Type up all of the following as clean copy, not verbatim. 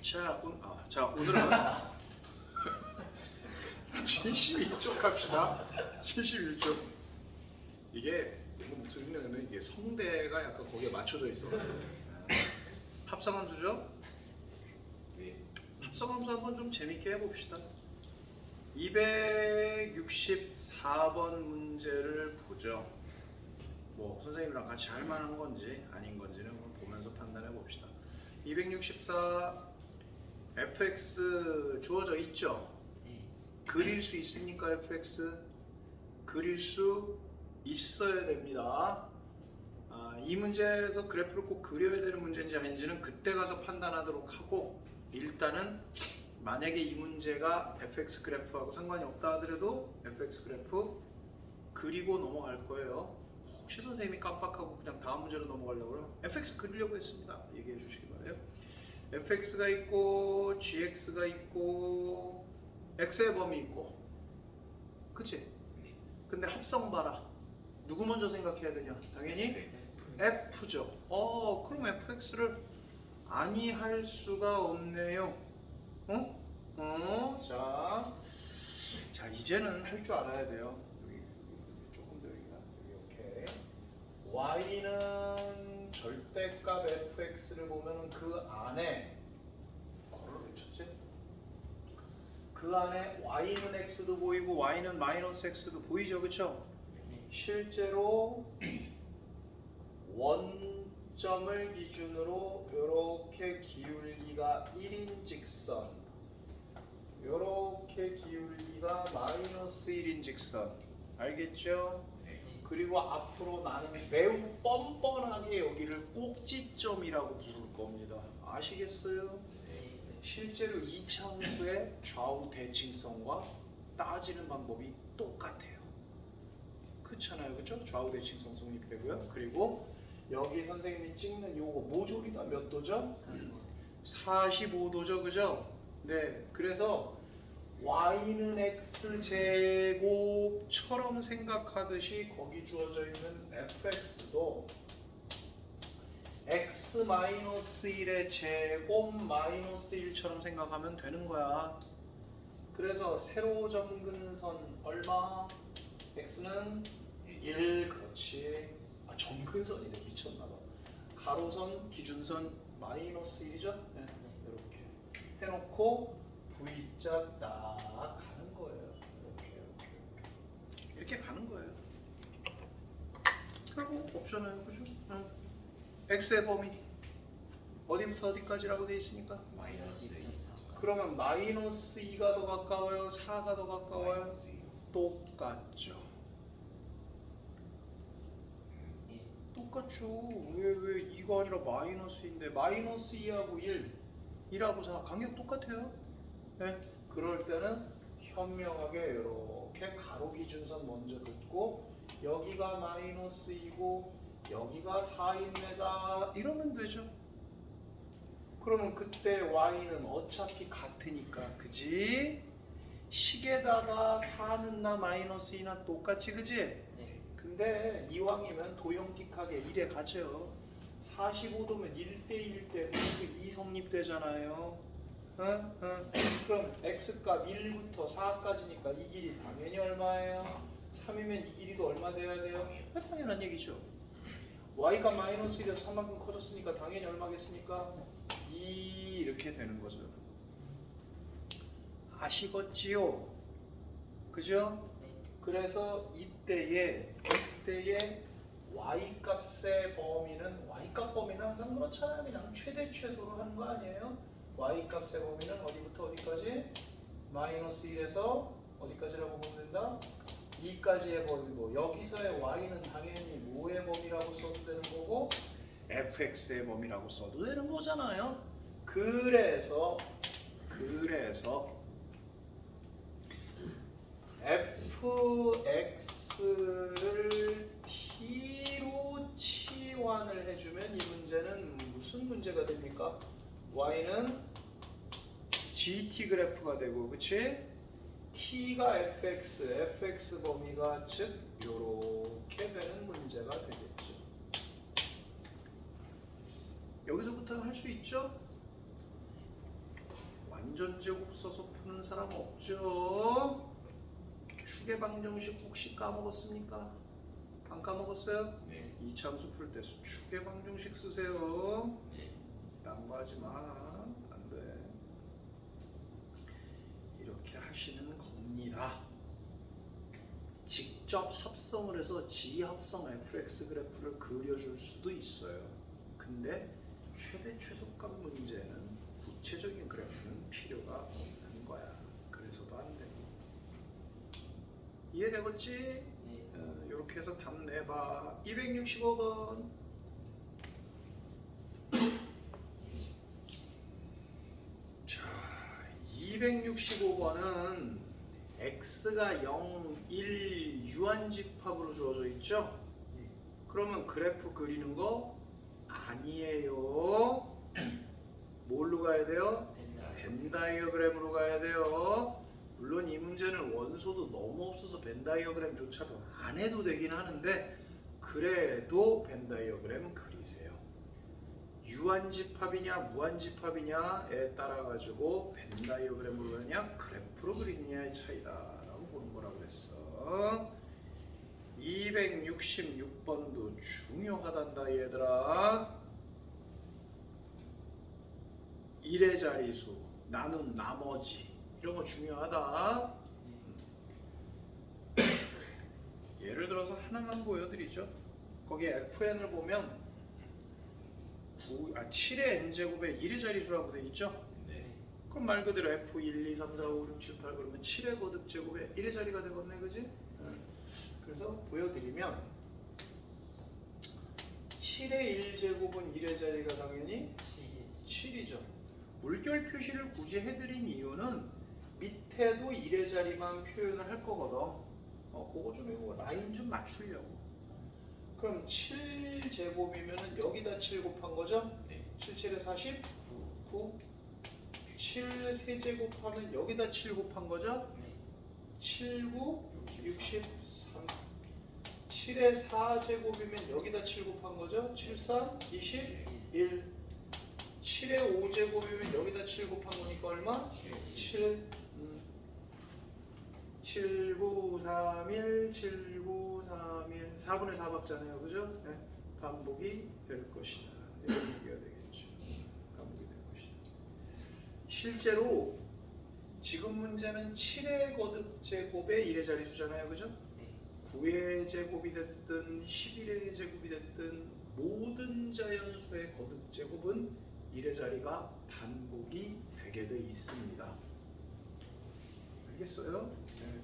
자, 오늘은 71쪽 갑시다. 71쪽. 이게 너무 목소리 내면 이게 성대가 약간 거기에 맞춰져 있어. 합성함수죠? 합성함수 한번 좀 재밌게 해봅시다. 264번 문제를 보죠. 뭐 선생님이랑 같이 할 만한 건지 아닌 건지는 보면서 판단해 봅시다. 264 fx 주어져 있죠? 그릴 수 있습니까? fx 그릴 수 있어야 됩니다. 이 문제에서 그래프를 꼭 그려야 되는 문제인지 아닌지는 그때 가서 판단하도록 하고, 일단은 만약에 이 문제가 fx 그래프하고 상관이 없다 하더라도 fx 그래프 그리고 넘어갈 거예요. 혹시 선생님이 깜빡하고 그냥 다음 문제로 넘어가려고 그러면 fx 그리려고 했습니다. 얘기해 주시기 바래요. fx가 있고 gx가 있고 x의 범위 있고, 그치? 근데 합성 봐라. 누구 먼저 생각해야 되냐? 당연히 f죠. 그럼 fx를 아니할 수가 없네요. 자, 이제는 할 줄 알아야 돼요. 여기 조금 더 여기가 여기. 오케이. y는 절대값 fx를 보면은 그 안에 뭐를 외쳤지? 그 안에 y는 x도 보이고 y는 마이너스 x도 보이죠, 그렇죠? 실제로 원점을 기준으로 이렇게 기울기가 1인직선, 이렇게 기울기가 마이너스 1인직선, 알겠죠? 그리고 앞으로 나는 매우 뻔뻔하게 여기를 꼭지점이라고 부를 겁니다. 아시겠어요? 실제로 이차함수의 좌우 대칭성과 따지는 방법이 똑같아요. 그렇잖아요, 그렇죠? 좌우 대칭성 성립되고요. 그리고 여기 선생님이 찍는 요거 모조리가 몇 도죠? 45도죠, 그죠? 네, 그래서 y는 x 제곱처럼 생각하듯이 거기 주어져 있는 fx도 x 마이너스 1의 제곱 마이너스 1처럼 생각하면 되는 거야. 그래서 세로 점근선 얼마? x는 1, 그렇지. 점근선이네, 미쳤나봐. 가로선, 기준선 마이너스 1이죠? 네, 이렇게 해놓고 V자 딱 가는 거예요. 이렇게 가는 거예요. 그리고 옵션은 그죠? x의 범위 어디부터 어디까지라고 되어 있으니까? 마이너스 2. 그러면 마이너스 2가 더 가까워요? 4가 더 가까워요? 똑같죠. 똑같죠. 왜 2가 아니라 마이너스인데 마이너스 2하고 1하고 4 간격 똑같아요. 네? 그럴 때는 현명하게 이렇게 가로 기준선 먼저 긋고 여기가 마이너스 2고 여기가 4입니다. 이러면 되죠. 그러면 그때 y는 어차피 같으니까, 그지? 식에다가 4는 나 마이너스 2나 똑같이, 그지? 네. 근데 이왕이면 도형틱하게 1에 가죠. 45도면 1대1 때 플러스 2 성립되잖아요. 그럼 x값 1부터 4까지니까 이 길이 당연히 얼마예요? 3이면 이 길이도 얼마 돼야 돼요? 당연한 얘기죠. y가 마이너스 1에서 3만큼 커졌으니까 당연히 얼마겠습니까? 2 이렇게 되는 거죠. 아시겠지요? 그죠? 그래서 이때의 y 값의 범위는, y 값 범위는 항상 그렇잖아요. 그냥 최대 최소로 하는 거 아니에요? y 값의 범위는 어디부터 어디까지? 마이너스 1에서 어디까지라고 보면 된다? 2까지의 범위고, 여기서의 y는 당연히 뭐의 범위라고 써도 되는 거고 fx의 범위라고 써도 되는 거잖아요. 그래서 fx를 t로 치환을 해주면 이 문제는 무슨 문제가 됩니까? y는 gt 그래프가 되고, 그치? t가 fx 범위가 즉 요렇게 되는 문제가 되겠죠. 여기서부터 할 수 있죠? 완전제곱 써서 푸는 사람 없죠? 축의 방정식 혹시 까먹었습니까? 안 까먹었어요? 네. 이차함수 풀 때 축의 방정식 쓰세요. 네. 딴 거 하지 마. 안 돼. 이렇게 하시는 겁니다. 직접 합성을 해서 지합성 fx 그래프를 그려줄 수도 있어요. 근데 최대 최소값 문제는 구체적인 그래프는 필요가 없는 거야. 그래서도 안 되고. 이해되겠지? 네. 이렇게 해서 답 내봐. 265번. 자, 265번은 x가 0, 1 유한집합으로 주어져 있죠? 그러면 그래프 그리는 거 아니에요. 뭘로 가야 돼요? 벤 다이어그램으로 가야 돼요. 물론 이 문제는 원소도 너무 없어서 벤 다이어그램조차도 안 해도 되긴 하는데 그래도 벤 다이어그램 그리세요. 유한집합이냐 무한집합이냐에 따라 가지고 벤 다이어그램으로 그리냐 그래프로 그리느냐의 차이다라고 보는 거라고 그랬어. 266번도 중요하단다 얘들아. 1의 자리수 나눈 나머지 이런 거 중요하다. 예를 들어서 하나만 보여드리죠. 거기에 fn을 보면 7의 n제곱에 1의 자리수라고 되어 있죠. 네. 그럼 말 그대로 f 1, 2, 3, 4, 5, 6, 7, 8 그러면 7의 거듭제곱에 1의 자리가 되겠네, 그지? 그래서 보여드리면 7의 1제곱은 1의 자리가 당연히 7이죠. 물결 표시를 굳이 해드린 이유는 밑에도 1의 자리만 표현을 할 거거든. 그거 좀 이거 라인 좀 맞추려고. 그럼 7제곱이면은 여기다 7 곱한 거죠? 네. 7, 7에 40? 9. 7 3제곱하면 여기다 7 곱한 거죠? 네. 7, 9, 63. 7의 4제곱이면 여기다 7 곱한 거죠? 7, 3, 21. 7의 5제곱이면 여기다 7 곱한 거니까 얼마? 7, 7, 9, 3, 1, 7, 9, 3, 1 4분의 4 박잖아요, 그죠? 네. 반복이 될 것이다. 이런 얘기가 되겠죠. 반복이 될 것이다. 실제로 지금 문제는 7의 거듭제곱의 1의 자리수잖아요, 그죠? 9의 제곱이 됐든 11의 제곱이 됐든 모든 자연수의 거듭제곱은 1의 자리가 반복이 되게 돼 있습니다. 알겠어요? 네.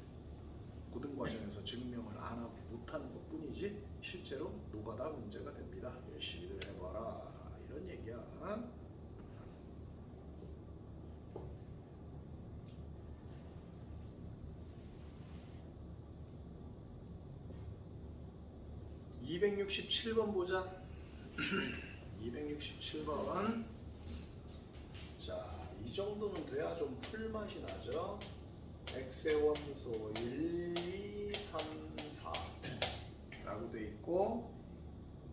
고등과정에서 증명을 안 하고 못하는 것 뿐이지 실제로 노가다 문제가 됩니다. 열심히들 해봐라 이런 얘기야. 267번 보자. 267번. 자, 이 정도는 돼야 좀 풀맛이 나죠. x의 원소 1, 2, 3, 4 라고 돼 있고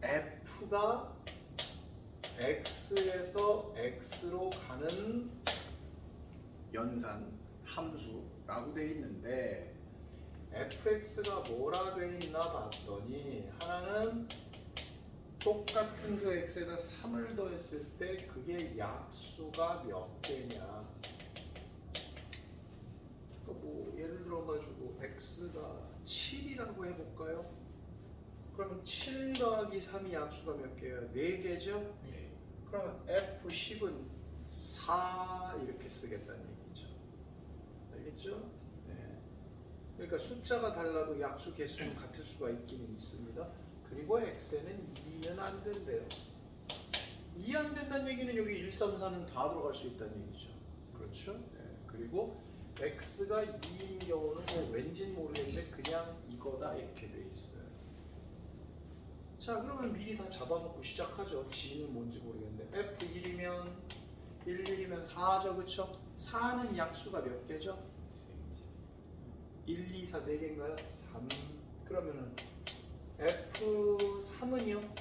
f가 x에서 x로 가는 연산 함수라고 돼 있는데 fx가 뭐라 돼 있나 봤더니 하나는 똑같은 그 x에다 3을 더했을 때 그게 약수가 몇 개냐. 그러니까 뭐 예를 들어 가지고 x가 7이라고 해볼까요? 그러면 7 더하기 3이 약수가 몇 개예요? 4개죠? 네. 그러면 f10은 4 이렇게 쓰겠다는 얘기죠. 알겠죠? 네. 그러니까 숫자가 달라도 약수 개수는 같을 수가 있기는 있습니다. 그리고 x에는 2는 안 된대요. 2 안 된다는 얘기는 여기 1, 3, 4는 다 들어갈 수 있다는 얘기죠. 그렇죠? 네. 그리고 x가 2인 경우는 뭐 왠지는 모르겠는데 그냥 이거다 이렇게 돼 있어요. 자, 그러면 미리 다 잡아놓고 시작하죠. g는 뭔지 모르겠는데 f1이면 1이면 4죠, 그렇죠? 4는 약수가 몇 개죠? 1, 2, 4, 4개인가요? 3. 그러면은 F3은요?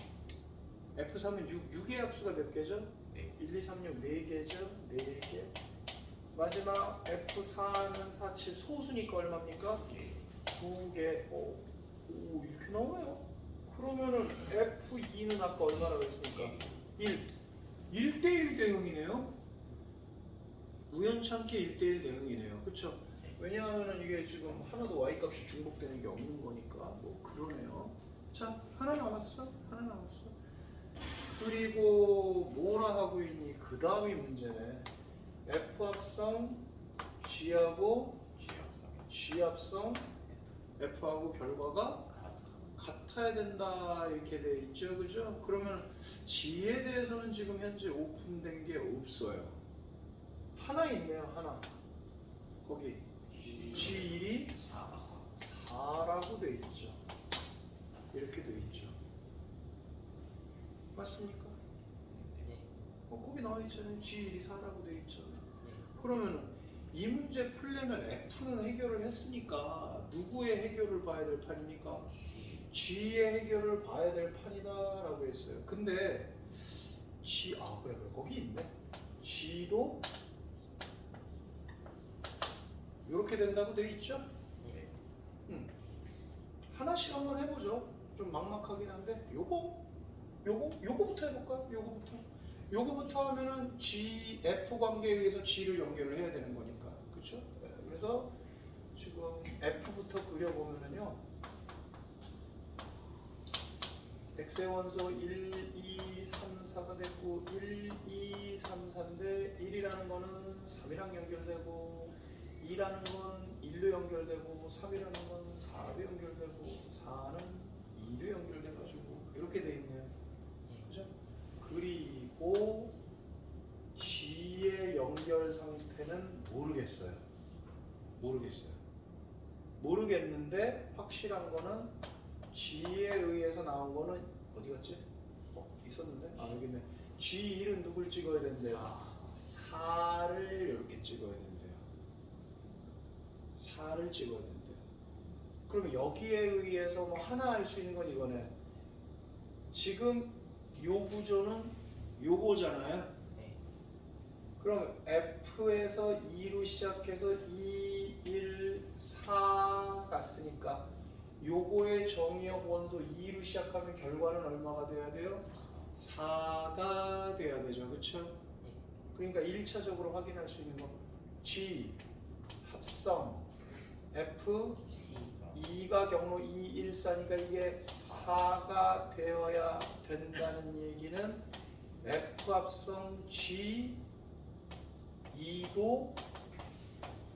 F3은 6의 약수가 몇 개죠? 네. 1, 2, 3, 6, 4개죠? 4개. 마지막 F4는 47 소수니까 얼마입니까? 2개. 오 이렇게 나와요. 그러면은 F2는 아까 얼마라고 했습니까? 1. 1대1 대응이네요. 우연찮게 1대1 대응이네요. 그쵸? 왜냐하면 이게 지금 하나도 y값이 중복되는 게 없는 거니까 뭐 그러네요. 자, 하나 남았어. 하나 남았어. 그리고 뭐라 하고 있니? 그 다음이 문제네. F합성 G하고 G합성 F하고 결과가 같아야 된다 이렇게 돼 있죠, 그죠? 그러면 G에 대해서는 지금 현재 오픈된 게 없어요. 하나 있네요, 하나. 거기 G1이 4라고 돼 있죠. 이렇게 돼 있죠. 맞습니까? 네. 거기 나와 있잖아요. G1이 4라고 돼 있잖아요. 네. 그러면 이 문제 풀려면 F는 해결을 했으니까 누구의 해결을 봐야 될 판입니까? G의 해결을 봐야 될 판이다라고 했어요. 근데 G 그래 거기 있네. G도 이렇게 된다고 돼 있죠? 네. 하나씩 한번 해보죠. 좀 막막하긴 한데 요거부터 해볼까요? 요거부터 하면은 G, F 관계에 의해서 G를 연결을 해야 되는 거니까. 그쵸? 네, 그래서 지금 F부터 그려보면은요. X의 원소 1, 2, 3, 4가 됐고 1, 2, 3, 4인데 1이라는 거는 3이랑 연결되고 2라는 건 1로 연결되고 3이라는 건 4로 연결되고 4는 2로 연결돼가지고 이렇게 돼 있네요. 그죠? 그리고 G의 연결 상태는 모르겠는데 확실한 거는 G에 의해서 나온 거는 어디 갔지? 있었는데? 여기 있네. G1은 누굴 찍어야 된대요? 4를 이렇게 찍어야 된대요. 4를 찍어야 된대요. 그러면 여기에 의해서 뭐 하나 알 수 있는 건 이거네. 지금 요 구조는 요거잖아요. 네. 그럼 F에서 2로 시작해서 2, 1, 4 갔으니까 요거의 정의역 원소 2로 시작하면 결과는 얼마가 돼야 돼요? 4가 돼야 되죠. 그쵸? 네. 그러니까 1차적으로 확인할 수 있는 거 G 합성 F 2가 경로 2, 1, 4니까 이게 4가 되어야 된다는 얘기는 F 합성 G 2도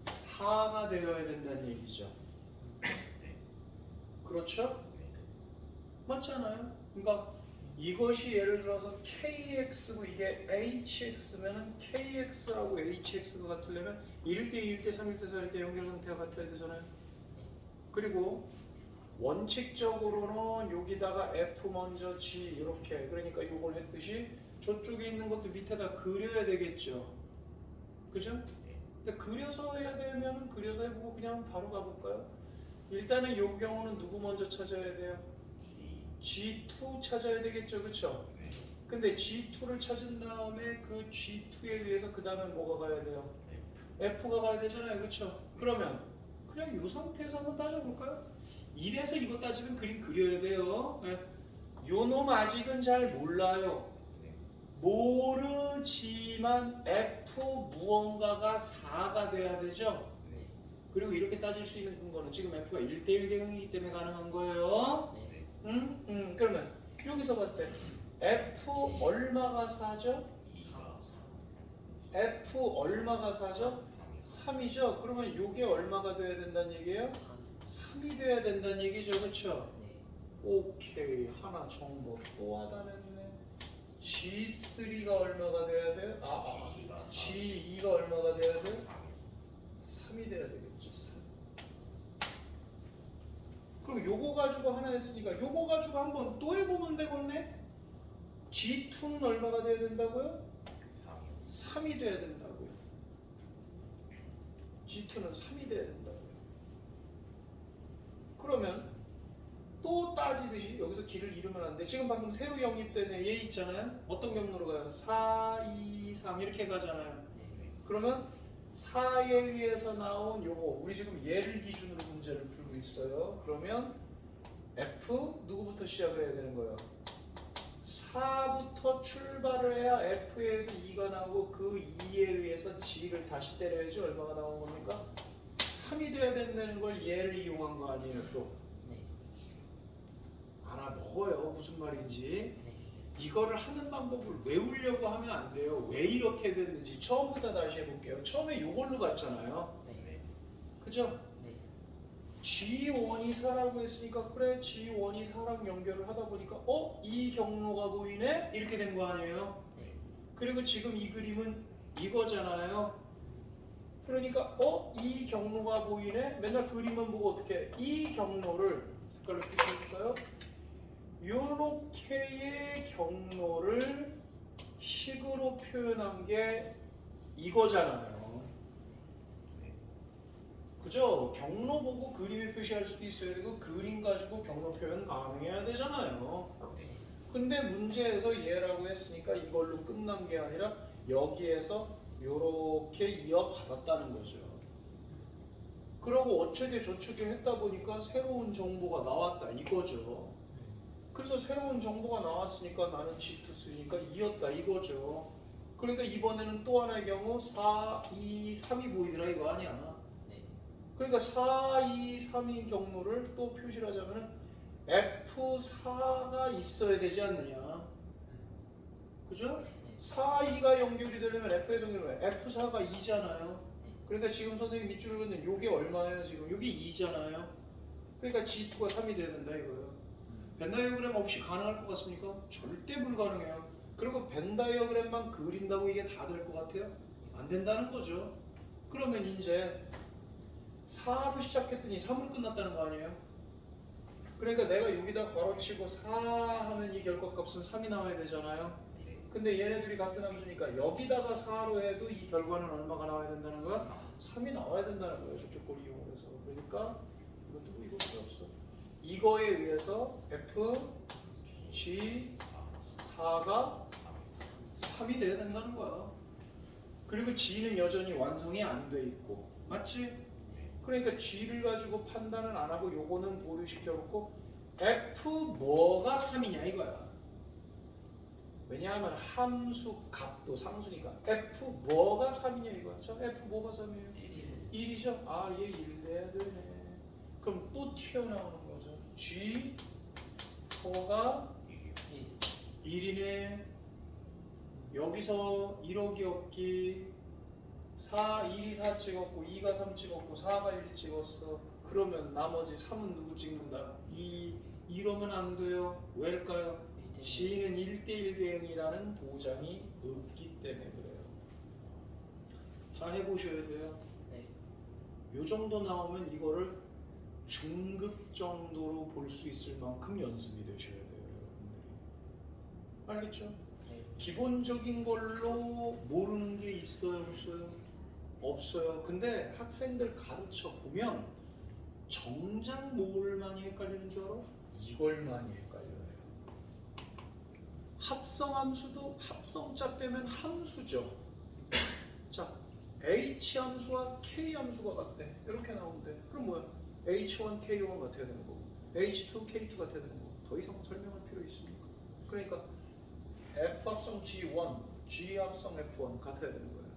4가 되어야 된다는 얘기죠. 그렇죠? 맞잖아요. 그러니까 이것이 예를 들어서 KX고 이게 HX면은 KX라고 HX가 같으려면 1대 2, 1대 3, 1대 4, 1대 연결 상태가 같아야 되잖아요. 그리고 원칙적으로는 여기다가 F 먼저 G 이렇게 그러니까 이걸 했듯이 저쪽에 있는 것도 밑에다 그려야 되겠죠. 그죠? 근데 그려서 해야 되면 그려서 해보고 그냥 바로 가볼까요? 일단은 이 경우는 누구 먼저 찾아야 돼요? G2 찾아야 되겠죠, 그렇죠? 근데 G2를 찾은 다음에 그 G2에 의해서 그 다음에 뭐가 가야 돼요? F가 가야 되잖아요, 그렇죠? 그러면 그냥 이 상태에서 한번 따져볼까요? 이래서 이거 따지면 그림 그려야 돼요. 요 놈 아직은 잘 몰라요. 모르지만 F 무언가가 4가 돼야 되죠? 그리고 이렇게 따질 수 있는 거는 지금 F가 1대1 대응이기 때문에 가능한 거예요. 그러면 여기서 봤을 때 F 얼마가 4죠? F 얼마가 4죠? 3이죠? 그러면 이게 얼마가 돼야 된다는 얘기예요? 3이 돼야 된다는 얘기죠, 그렇죠? 오케이, 하나 정보 또 하다냈네. G3가 얼마가 돼야 돼요? G2가 얼마가 돼야 돼요? 3이 돼야 되겠죠. 3. 그럼 요거 가지고 하나 했으니까 요거 가지고 한번 또 해보면 되겠네. G2는 얼마가 돼야 된다고요? 3이 돼야 된다고요. G2는 3이 돼야 된다고요. 그러면 또 따지듯이 여기서 길을 잃으면 안 돼. 지금 방금 새로 영입된 얘 있잖아요. 어떤 경로로 가요? 4, 2, 3 이렇게 가잖아요. 그러면 4에 의해서 나온 요거 우리 지금 얘를 기준으로 문제를 풀고 있어요. 그러면 F 누구부터 시작을 해야 되는 거예요? 4부터 출발을 해야 F에서 2가 나오고 그 2에 의해서 G를 다시 때려야지 얼마가 나온 겁니까? 3이 돼야 된다는 걸 얘를 이용한 거 아니에요 또? 네. 알아먹어요 무슨 말인지. 네. 이거를 하는 방법을 외우려고 하면 안 돼요. 왜 이렇게 됐는지 처음부터 다시 해볼게요. 처음에 이걸로 갔잖아요. 네. 그죠? 네. G1이 4라고 했으니까 그래 G1이 4랑 연결을 하다 보니까 이 경로가 보이네? 이렇게 된 거 아니에요? 네. 그리고 지금 이 그림은 이거잖아요. 그러니까 이 경로가 보이네? 맨날 그림만 보고 어떻게 이 경로를 색깔로 표시해볼까요? 요렇게의 경로를 식으로 표현한 게 이거잖아요. 그죠? 경로 보고 그림에 표시할 수도 있어야 되고 그림 가지고 경로 표현 가능해야 되잖아요. 네. 근데 문제에서 얘라고 했으니까 이걸로 끝난 게 아니라 여기에서 요렇게 이어받았다는 거죠. 그러고 어쩌게 저쩌게 했다 보니까 새로운 정보가 나왔다 이거죠. 그래서 새로운 정보가 나왔으니까 나는 G2 쓰니까 2였다 이거죠. 그러니까 이번에는 또 하나의 경우 4, 2, 3이 보이더라 이거 아니야. 네. 그러니까 4, 2, 3인 경로를 또 표시를 하자면 F4가 있어야 되지 않느냐. 그죠? 4, 2가 연결이 되려면 F에서 연결이 F4가 2잖아요. 그러니까 지금 선생님 밑줄을 긋는 요게 얼마예요? 지금 요게 2잖아요. 그러니까 G2가 3이 돼야 된다 이거예요. 벤 다이어그램 없이 가능할 것 같습니까? 절대 불가능해요. 그리고 벤 다이어그램만 그린다고 이게 다 될 것 같아요? 안 된다는 거죠. 그러면 이제 4로 시작했더니 3으로 끝났다는 거 아니에요? 그러니까 내가 여기다 괄호치고 4 하면 이 결과값은 3이 나와야 되잖아요. 근데 얘네들이 같은 함수니까 여기다가 4로 해도 이 결과는 얼마가 나와야 된다는 거야? 3이 나와야 된다는 거예요. 저쪽 걸 이용해서. 그러니까 이것도 이거 필요 없어. 이거에 의해서 F, G, 4가 3이 돼야 된다는 거야. 그리고 G는 여전히 완성이 안 돼 있고 맞지? 그러니까 G를 가지고 판단을 안 하고 요거는 보류시켜 놓고 F 뭐가 3이냐 이거야. 왜냐하면 함수 값도 상수니까 F 뭐가 3이냐 이거야. 저 F 뭐가 3이에요? 1이죠? 아, 얘 1 돼야 되네. 그럼 또 튀어나오는 거죠. G 4가 1이네. 여기서 1억이 없기 4, 1이 4 찍었고 2가 3 찍었고 4가 1 찍었어. 그러면 나머지 3은 누구 찍는다? 이러면 안 돼요. 왜일까요? G는 1대1 대응이라는 보장이 없기 때문에 그래요. 다 해보셔야 돼요. 네. 요 정도 나오면 이거를 중급 정도로 볼 수 있을 만큼 연습이 되셔야 돼요, 여러분들이. 알겠죠? 네. 기본적인 걸로 모르는 게 있어요, 없어요? 없어요. 근데 학생들 가르쳐 보면 정작 뭘 많이 헷갈리는 줄 알아? 이걸 많이 헷갈려요. 합성함수도 합성자 빼면 함수죠. 자, H 함수와 K 함수가 같대. 이렇게 나오는데 그럼 뭐야? H1, K1 같아야 되는 거고 H2, K2 같아야 되는 거고 더 이상 설명할 필요 있습니까? 그러니까 F 합성 G1, G 합성 F1 같아야 되는 거예요.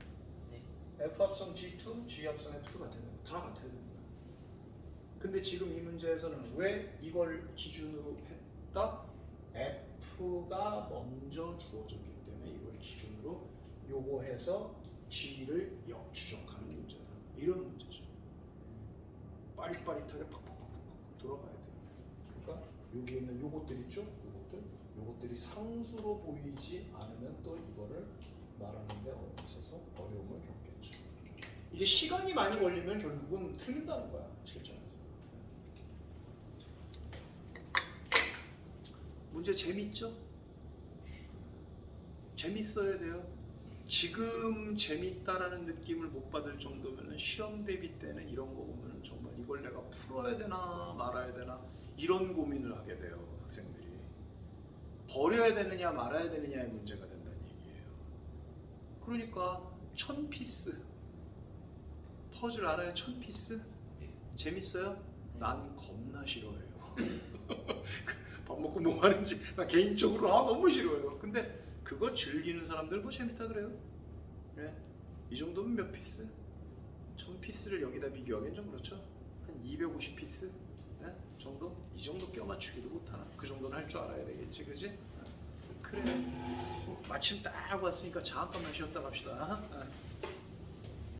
네. F 합성 G2, G 합성 F2 같아야 되는 거예요. 다 같아야 되는 거예요. 근데 지금 이 문제에서는 왜 이걸 기준으로 했다? F가 먼저 주어졌기 때문에 이걸 기준으로 요거 해서 G를 역추적하는 문제다. 이런 문제죠. 빠릿빠릿하게 팍팍팍팍 돌아가야 돼요. 그러니까 여기 있는 요것들 있죠? 요것들이 상수로 보이지 않으면 또 이거를 말하는 데 있어서 어려움을 겪겠죠. 이게 시간이 많이 걸리면 결국은 틀린다는 거야, 실전에서. 문제 재밌죠? 재밌어야 돼요. 지금 재밌다라는 느낌을 못 받을 정도면 시험 대비 때는 이런 거 보면 정말 이걸 내가 풀어야 되나 말아야 되나 이런 고민을 하게 돼요, 학생들이. 버려야 되느냐 말아야 되느냐의 문제가 된다는 얘기예요. 그러니까 1000피스 퍼즐 알아요? 1000피스? 재밌어요? 난 겁나 싫어해요. 밥 먹고 뭐 하는지 나 개인적으로 너무 싫어요. 근데 그거 즐기는 사람들 뭐 재밌다 그래요. 네? 이 정도면 몇 피스? 1000피스를 여기다 비교하기엔 좀 그렇죠. 한 250피스? 네? 정도? 이 정도 껴 맞추기도 못하나? 그 정도는 할 줄 알아야 되겠지, 그지? 그래. 마침 딱 왔으니까 잠깐만 쉬었다 갑시다.